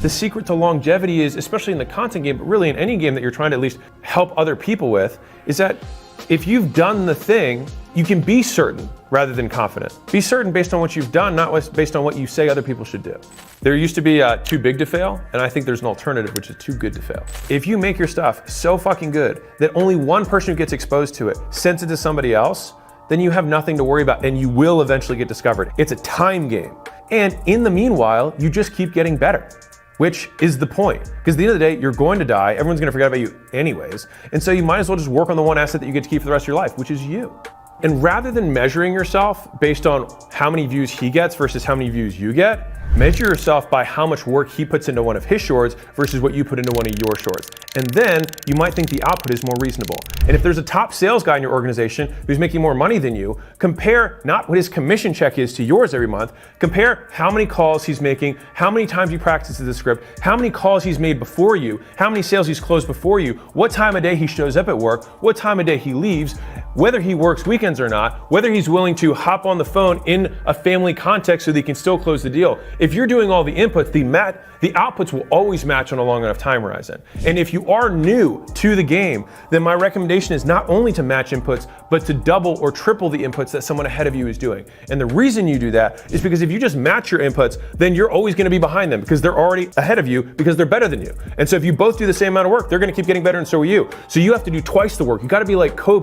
The secret to longevity is, especially in the content game, but really in any game that you're trying to at least help other people with, is that if you've done the thing, you can be certain rather than confident. Be certain based on what you've done, not based on what you say other people should do. There used to be too big to fail, and I think there's an alternative, which is too good to fail. If you make your stuff so fucking good that only one person who gets exposed to it sends it to somebody else, then you have nothing to worry about and you will eventually get discovered. It's a time game. And in the meanwhile, you just keep getting better, which is the point. Because at the end of the day, you're going to die, everyone's gonna forget about you anyways, and so you might as well just work on the one asset that you get to keep for the rest of your life, which is you. And rather than measuring yourself based on how many views he gets versus how many views you get, measure yourself by how much work he puts into one of his shorts versus what you put into one of your shorts. And then you might think the output is more reasonable. And if there's a top sales guy in your organization who's making more money than you, compare not what his commission check is to yours every month, compare how many calls he's making, how many times he practices the script, how many calls he's made before you, how many sales he's closed before you, what time of day he shows up at work, what time of day he leaves, whether he works weekends or not, whether he's willing to hop on the phone in a family context so that he can still close the deal. If you're doing all the inputs, the outputs will always match on a long enough time horizon. And if you are new to the game, then my recommendation is not only to match inputs, but to double or triple the inputs that someone ahead of you is doing. And the reason you do that is because if you just match your inputs, then you're always gonna be behind them because they're already ahead of you because they're better than you. And so if you both do the same amount of work, they're gonna keep getting better and so are you. So you have to do twice the work. You gotta be like Kobe.